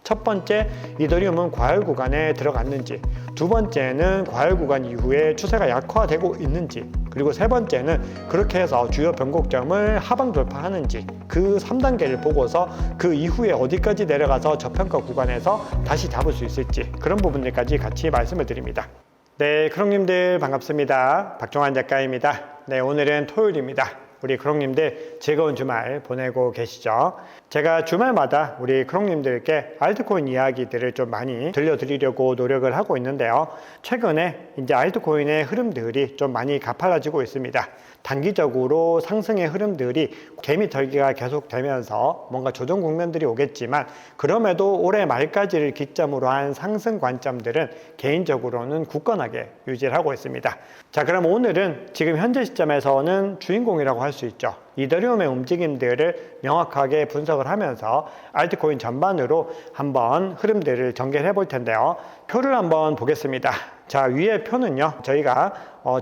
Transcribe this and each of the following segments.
첫 번째, 이더리움은 과열 구간에 들어갔는지, 두 번째는 과열 구간 이후에 추세가 약화되고 있는지, 그리고 세 번째는 그렇게 해서 주요 변곡점을 하방 돌파하는지, 그 3단계를 보고서 그 이후에 어디까지 내려가서 저평가 구간에서 다시 잡을 수 있을지, 그런 부분들까지 같이 말씀을 드립니다. 네, 크롱님들 반갑습니다. 박종환 작가입니다. 네, 오늘은 토요일입니다. 우리 크롱님들 즐거운 주말 보내고 계시죠? 제가 주말마다 우리 크롱님들께 알트코인 이야기들을 좀 많이 들려드리려고 노력을 하고 있는데요. 최근에 이제 알트코인의 흐름들이 좀 많이 가팔라지고 있습니다. 단기적으로 상승의 흐름들이 개미 털기가 계속되면서 뭔가 조정 국면들이 오겠지만, 그럼에도 올해 말까지를 기점으로 한 상승 관점들은 개인적으로는 굳건하게 유지를 하고 있습니다. 자, 그럼 오늘은 지금 현재 시점에서는 주인공이라고 할 수 있죠. 이더리움의 움직임들을 명확하게 분석을 하면서 알트코인 전반으로 한번 흐름들을 전개를 해볼 텐데요. 표를 한번 보겠습니다. 자, 위에 표는요, 저희가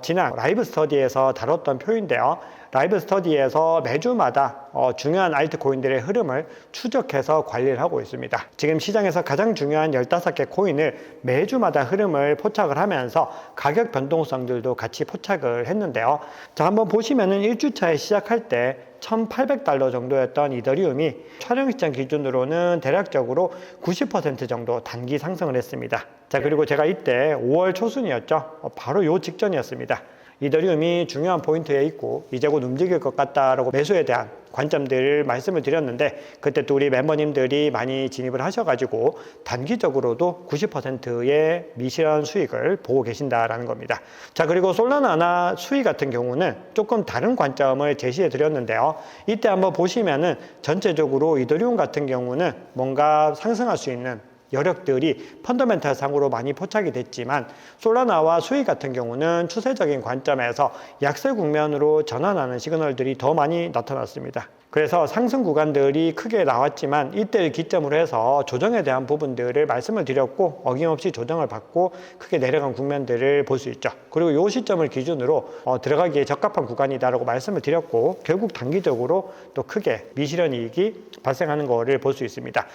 지난 라이브 스터디에서 다뤘던 표인데요. 라이브 스터디에서 매주마다 중요한 알트코인들의 흐름을 추적해서 관리를 하고 있습니다. 지금 시장에서 가장 중요한 15개 코인을 매주마다 흐름을 포착을 하면서 가격 변동성들도 같이 포착을 했는데요. 자, 한번 보시면은 1주차에 시작할 때 $1,800 정도였던 이더리움이 촬영 시점 기준으로는 대략적으로 90% 정도 단기 상승을 했습니다. 자, 그리고 제가 이때 5월 초순이었죠. 바로 요 직전이었습니다. 이더리움이 중요한 포인트에 있고 이제 곧 움직일 것 같다라고 매수에 대한 관점들을 말씀을 드렸는데, 그때 또 우리 멤버님들이 많이 진입을 하셔가지고 단기적으로도 90%의 미실현 수익을 보고 계신다라는 겁니다. 자, 그리고 솔라나나 수익 같은 경우는 조금 다른 관점을 제시해 드렸는데요. 이때 한번 보시면은 전체적으로 이더리움 같은 경우는 뭔가 상승할 수 있는 여력들이 펀더멘탈 상으로 많이 포착이 됐지만, 솔라나와 수익 같은 경우는 추세적인 관점에서 약세 국면으로 전환하는 시그널들이 더 많이 나타났습니다. 그래서 상승 구간들이 크게 나왔지만 이때를 기점으로 해서 조정에 대한 부분들을 말씀을 드렸고, 어김없이 조정을 받고 크게 내려간 국면들을 볼 수 있죠. 그리고 이 시점을 기준으로 들어가기에 적합한 구간이다라고 말씀을 드렸고, 결국 단기적으로 또 크게 미실현 이익이 발생하는 거를 볼 수 있습니다.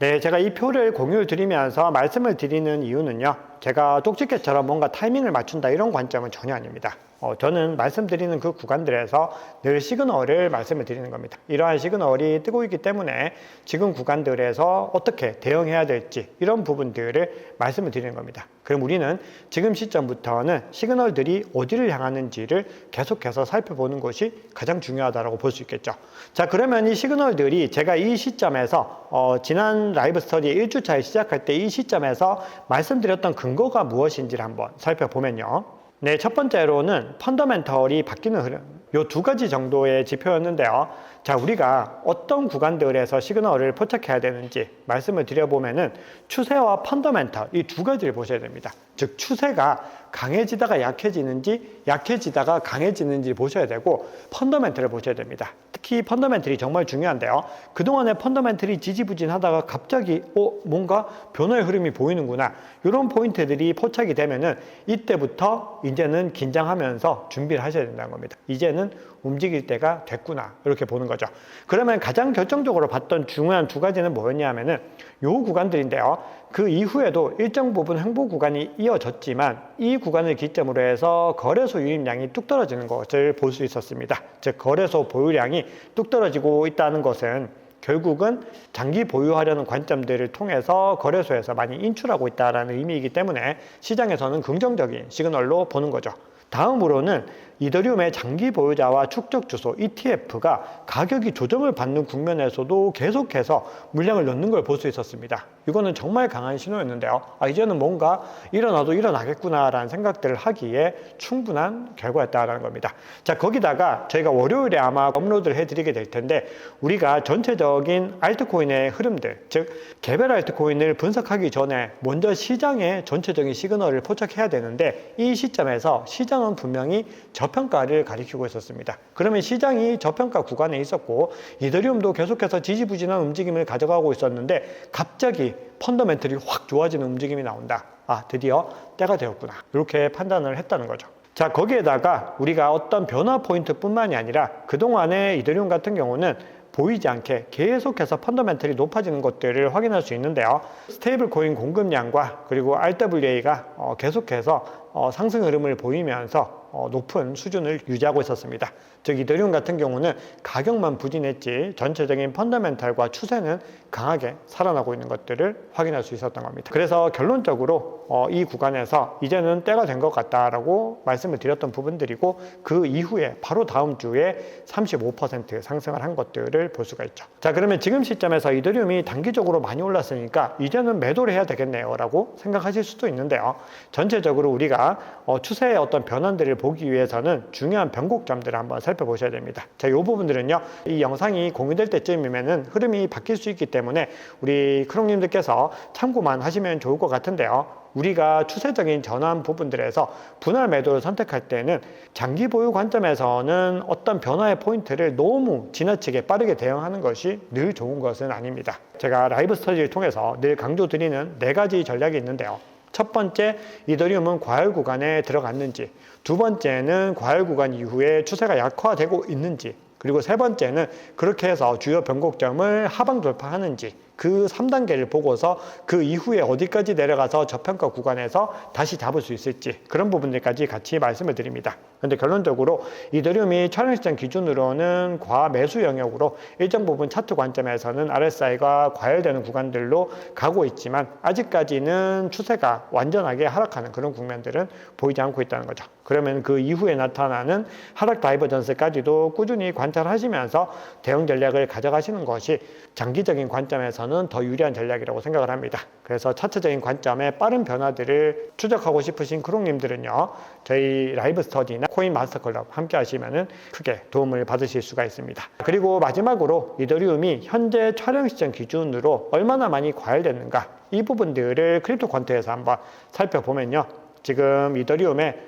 네, 제가 이 표를 공유를 드리면서 말씀을 드리는 이유는요, 제가 똑집게처럼 뭔가 타이밍을 맞춘다 이런 관점은 전혀 아닙니다. 저는 말씀드리는 그 구간들에서 늘 시그널을 말씀을 드리는 겁니다. 이러한 시그널이 뜨고 있기 때문에 지금 구간들에서 어떻게 대응해야 될지 이런 부분들을 말씀을 드리는 겁니다. 그럼 우리는 지금 시점부터는 시그널들이 어디를 향하는지를 계속해서 살펴보는 것이 가장 중요하다고 볼 수 있겠죠. 자, 그러면 이 시그널들이 제가 이 시점에서 지난 라이브 스터디 1주차에 시작할 때 이 시점에서 말씀드렸던 근거가 무엇인지를 한번 살펴보면요. 네, 첫 번째로는 펀더멘털이 바뀌는 흐름, 요 두 가지 정도의 지표였는데요. 자, 우리가 어떤 구간들에서 시그널을 포착해야 되는지 말씀을 드려보면은 추세와 펀더멘털 이 두 가지를 보셔야 됩니다. 즉, 추세가 강해지다가 약해지는지 약해지다가 강해지는지 보셔야 되고, 펀더멘털을 보셔야 됩니다. 특히 펀더멘털이 정말 중요한데요. 그동안에 펀더멘털이 지지부진하다가 갑자기 뭔가 변화의 흐름이 보이는구나, 이런 포인트들이 포착이 되면은 이때부터 이제는 긴장하면서 준비를 하셔야 된다는 겁니다. 이제는 움직일 때가 됐구나, 이렇게 보는 거죠. 그러면 가장 결정적으로 봤던 중요한 두 가지는 뭐였냐 하면은 요 구간들인데요. 그 이후에도 일정 부분 횡보 구간이 이어졌지만 이 구간을 기점으로 해서 거래소 유입량이 뚝 떨어지는 것을 볼 수 있었습니다. 즉, 거래소 보유량이 뚝 떨어지고 있다는 것은 결국은 장기 보유하려는 관점들을 통해서 거래소에서 많이 인출하고 있다는 의미이기 때문에 시장에서는 긍정적인 시그널로 보는 거죠. 다음으로는 이더리움의 장기 보유자와 축적 주소 ETF가 가격이 조정을 받는 국면에서도 계속해서 물량을 넣는 걸 볼 수 있었습니다. 이거는 정말 강한 신호였는데요. 이제는 뭔가 일어나도 일어나겠구나 라는 생각들을 하기에 충분한 결과였다는 겁니다. 자, 거기다가 저희가 월요일에 아마 업로드를 해드리게 될 텐데, 우리가 전체적인 알트코인의 흐름들, 즉 개별 알트코인을 분석하기 전에 먼저 시장의 전체적인 시그널을 포착해야 되는데, 이 시점에서 시장은 분명히 저평가를 가리키고 있었습니다. 그러면 시장이 저평가 구간에 있었고 이더리움도 계속해서 지지부진한 움직임을 가져가고 있었는데, 갑자기 펀더멘털이 확 좋아지는 움직임이 나온다. 드디어 때가 되었구나, 이렇게 판단을 했다는 거죠. 자, 거기에다가 우리가 어떤 변화 포인트 뿐만이 아니라 그동안에 이더리움 같은 경우는 보이지 않게 계속해서 펀더멘털이 높아지는 것들을 확인할 수 있는데요. 스테이블 코인 공급량과 그리고 RWA가 계속해서 상승 흐름을 보이면서 높은 수준을 유지하고 있었습니다. 즉 이더리움 같은 경우는 가격만 부진했지 전체적인 펀더멘탈과 추세는 강하게 살아나고 있는 것들을 확인할 수 있었던 겁니다. 그래서 결론적으로 이 구간에서 이제는 때가 된 것 같다라고 말씀을 드렸던 부분들이고, 그 이후에 바로 다음 주에 35% 상승을 한 것들을 볼 수가 있죠. 자, 그러면 지금 시점에서 이더리움이 단기적으로 많이 올랐으니까 이제는 매도를 해야 되겠네요 라고 생각하실 수도 있는데요. 전체적으로 우리가 추세의 어떤 변환들을 보기 위해서는 중요한 변곡점들을 한번 살펴보셔야 됩니다. 자, 이 부분들은요, 이 영상이 공유될 때쯤이면은 흐름이 바뀔 수 있기 때문에 우리 크롱님들께서 참고만 하시면 좋을 것 같은데요. 우리가 추세적인 전환 부분들에서 분할 매도를 선택할 때는 장기 보유 관점에서는 어떤 변화의 포인트를 너무 지나치게 빠르게 대응하는 것이 늘 좋은 것은 아닙니다. 제가 라이브 스터디를 통해서 늘 강조드리는 4가지 전략이 있는데요. 첫 번째, 이더리움은 과열 구간에 들어갔는지, 두 번째는 과열 구간 이후에 추세가 약화되고 있는지, 그리고 세 번째는 그렇게 해서 주요 변곡점을 하방 돌파하는지, 그 3단계를 보고서 그 이후에 어디까지 내려가서 저평가 구간에서 다시 잡을 수 있을지, 그런 부분들까지 같이 말씀을 드립니다. 근데 결론적으로 이더리움이 촬영 시점 기준으로는 과매수 영역으로 일정 부분 차트 관점에서는 RSI가 과열되는 구간들로 가고 있지만 아직까지는 추세가 완전하게 하락하는 그런 국면들은 보이지 않고 있다는 거죠. 그러면 그 이후에 나타나는 하락 다이버전스까지도 꾸준히 관찰하시면서 대응 전략을 가져가시는 것이 장기적인 관점에서는 더 유리한 전략이라고 생각을 합니다. 그래서 차트적인 관점에 빠른 변화들을 추적하고 싶으신 크롱님들은요, 저희 라이브 스터디나 코인 마스터 클럽 함께 하시면은 크게 도움을 받으실 수가 있습니다. 그리고 마지막으로 이더리움이 현재 촬영 시점 기준으로 얼마나 많이 과열됐는가, 이 부분들을 크립토 퀀트에서 한번 살펴보면요, 지금 이더리움의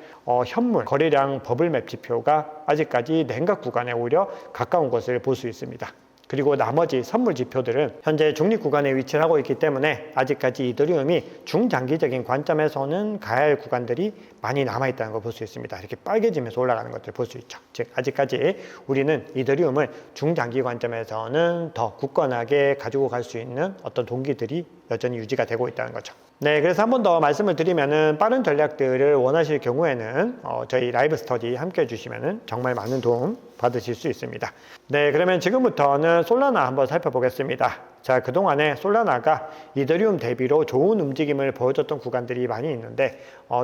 현물 거래량 버블맵 지표가 아직까지 냉각 구간에 오히려 가까운 것을 볼 수 있습니다. 그리고 나머지 선물 지표들은 현재 중립 구간에 위치를 하고 있기 때문에 아직까지 이더리움이 중장기적인 관점에서는 가야 구간들이 많이 남아있다는 걸 볼 수 있습니다. 이렇게 빨개지면서 올라가는 것들을 볼 수 있죠. 즉 아직까지 우리는 이더리움을 중장기 관점에서는 더 굳건하게 가지고 갈 수 있는 어떤 동기들이 여전히 유지가 되고 있다는 거죠. 네, 그래서 한 번 더 말씀을 드리면은 빠른 전략들을 원하실 경우에는 저희 라이브 스터디 함께 해주시면은 정말 많은 도움 받으실 수 있습니다. 네, 그러면 지금부터는 솔라나 한번 살펴보겠습니다. 자, 그동안에 솔라나가 이더리움 대비로 좋은 움직임을 보여줬던 구간들이 많이 있는데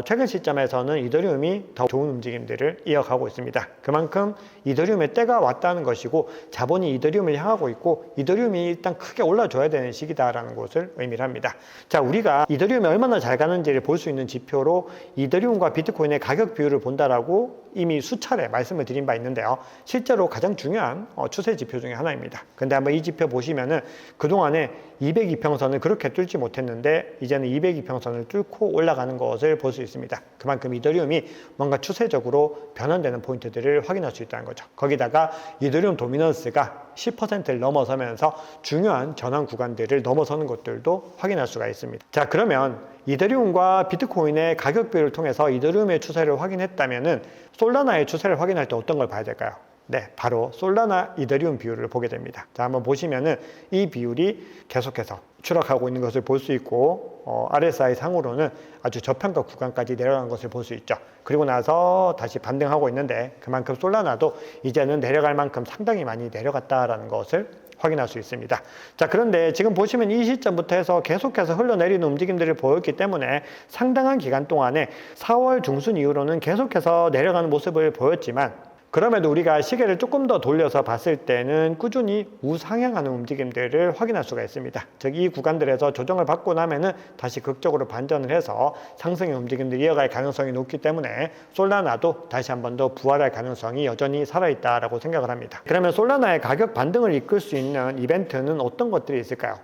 최근 시점에서는 이더리움이 더 좋은 움직임들을 이어가고 있습니다. 그만큼 이더리움의 때가 왔다는 것이고 자본이 이더리움을 향하고 있고 이더리움이 일단 크게 올라줘야 되는 시기다라는 것을 의미를 합니다. 자, 우리가 이더리움이 얼마나 잘 가는지를 볼 수 있는 지표로 이더리움과 비트코인의 가격 비율을 본다라고 이미 수차례 말씀을 드린 바 있는데요. 실제로 가장 중요한 추세 지표 중에 하나입니다. 근데 한번 이 지표 보시면은 그동안에 202평선을 그렇게 뚫지 못했는데 이제는 202평선을 뚫고 올라가는 것을 볼 수 있습니다. 그만큼 이더리움이 뭔가 추세적으로 변환되는 포인트들을 확인할 수 있다는 거죠. 거기다가 이더리움 도미넌스가 10%를 넘어서면서 중요한 전환 구간들을 넘어서는 것들도 확인할 수가 있습니다. 자, 그러면 이더리움과 비트코인의 가격 비율을 통해서 이더리움의 추세를 확인했다면은 솔라나의 추세를 확인할 때 어떤 걸 봐야 될까요? 네, 바로 솔라나 이더리움 비율을 보게 됩니다. 자, 한번 보시면은 이 비율이 계속해서 추락하고 있는 것을 볼 수 있고 RSI 상으로는 아주 저평가 구간까지 내려간 것을 볼 수 있죠. 그리고 나서 다시 반등하고 있는데 그만큼 솔라나도 이제는 내려갈 만큼 상당히 많이 내려갔다라는 것을 확인할 수 있습니다. 자, 그런데 지금 보시면 이 시점부터 해서 계속해서 흘러내리는 움직임들을 보였기 때문에 상당한 기간 동안에 4월 중순 이후로는 계속해서 내려가는 모습을 보였지만 그럼에도 우리가 시계를 조금 더 돌려서 봤을 때는 꾸준히 우상향하는 움직임들을 확인할 수가 있습니다. 즉 이 구간들에서 조정을 받고 나면은 다시 극적으로 반전을 해서 상승의 움직임들이 이어갈 가능성이 높기 때문에 솔라나도 다시 한 번 더 부활할 가능성이 여전히 살아있다라고 생각을 합니다. 그러면 솔라나의 가격 반등을 이끌 수 있는 이벤트는 어떤 것들이 있을까요?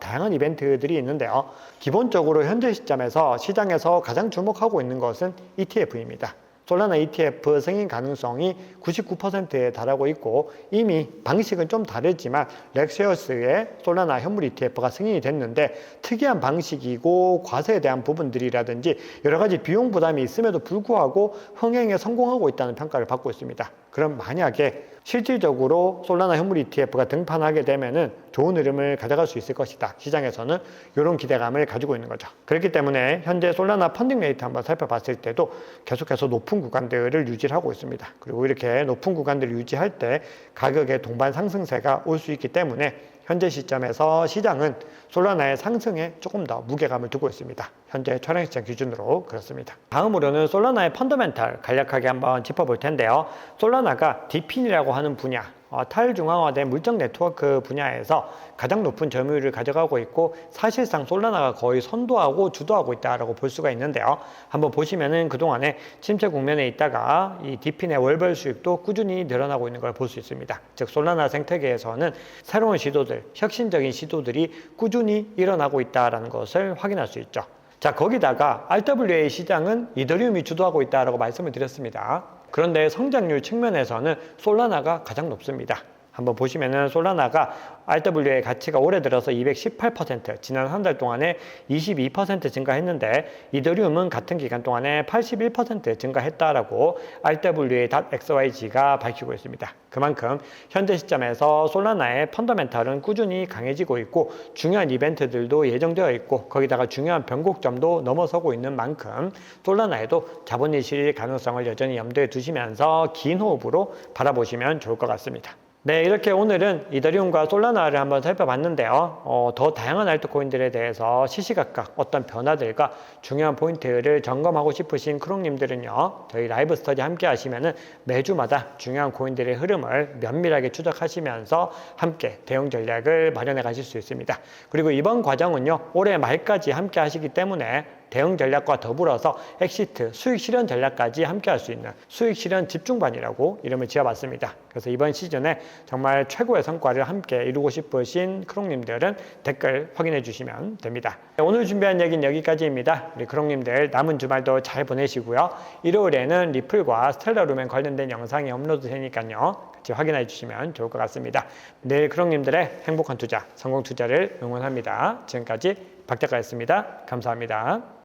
다양한 이벤트들이 있는데요. 기본적으로 현재 시점에서 시장에서 가장 주목하고 있는 것은 ETF입니다. 솔라나 ETF 승인 가능성이 99%에 달하고 있고 이미 방식은 좀 다르지만 렉세어스의 솔라나 현물 ETF가 승인이 됐는데 특이한 방식이고 과세에 대한 부분들이라든지 여러 가지 비용 부담이 있음에도 불구하고 흥행에 성공하고 있다는 평가를 받고 있습니다. 그럼 만약에 실질적으로 솔라나 현물 ETF가 등판하게 되면은 좋은 흐름을 가져갈 수 있을 것이다. 시장에서는 이런 기대감을 가지고 있는 거죠. 그렇기 때문에 현재 솔라나 펀딩 레이트 한번 살펴봤을 때도 계속해서 높은 구간들을 유지를 하고 있습니다. 그리고 이렇게 높은 구간들을 유지할 때 가격의 동반 상승세가 올 수 있기 때문에 현재 시점에서 시장은 솔라나의 상승에 조금 더 무게감을 두고 있습니다. 현재 촬영 시장 기준으로 그렇습니다. 다음으로는 솔라나의 펀더멘탈 간략하게 한번 짚어볼 텐데요. 솔라나가 디핀이라고 하는 분야, 탈중앙화된 물적 네트워크 분야에서 가장 높은 점유율을 가져가고 있고 사실상 솔라나가 거의 선도하고 주도하고 있다고 볼 수가 있는데요. 한번 보시면은 그동안에 침체 국면에 있다가 이 디핀의 월별 수익도 꾸준히 늘어나고 있는 걸 볼 수 있습니다. 즉 솔라나 생태계에서는 새로운 시도들, 혁신적인 시도들이 꾸준히 일어나고 있다는 것을 확인할 수 있죠. 자, 거기다가 RWA 시장은 이더리움이 주도하고 있다고 말씀을 드렸습니다. 그런데 성장률 측면에서는 솔라나가 가장 높습니다. 한번 보시면은 솔라나가 RWA 가치가 올해 들어서 218%, 지난 한 달 동안에 22% 증가했는데 이더리움은 같은 기간 동안에 81% 증가했다라고 RWA.xyz가 밝히고 있습니다. 그만큼 현재 시점에서 솔라나의 펀더멘탈은 꾸준히 강해지고 있고 중요한 이벤트들도 예정되어 있고 거기다가 중요한 변곡점도 넘어서고 있는 만큼 솔라나에도 자본이 실릴 가능성을 여전히 염두에 두시면서 긴 호흡으로 바라보시면 좋을 것 같습니다. 네, 이렇게 오늘은 이더리움과 솔라나를 한번 살펴봤는데요. 더 다양한 알트코인들에 대해서 시시각각 어떤 변화들과 중요한 포인트를 점검하고 싶으신 크롱님들은요, 저희 라이브 스터디 함께 하시면은 매주마다 중요한 코인들의 흐름을 면밀하게 추적하시면서 함께 대응 전략을 마련해 가실 수 있습니다. 그리고 이번 과정은요, 올해 말까지 함께 하시기 때문에 대응 전략과 더불어서 엑시트, 수익 실현 전략까지 함께 할 수 있는 수익 실현 집중반이라고 이름을 지어봤습니다. 그래서 이번 시즌에 정말 최고의 성과를 함께 이루고 싶으신 크롱님들은 댓글 확인해 주시면 됩니다. 오늘 준비한 얘기는 여기까지입니다. 우리 크롱님들 남은 주말도 잘 보내시고요. 일요일에는 리플과 스텔라 루멘 관련된 영상이 업로드 되니까요. 같이 확인해 주시면 좋을 것 같습니다. 내일 크롱님들의 행복한 투자, 성공 투자를 응원합니다. 지금까지 박작가였습니다. 감사합니다.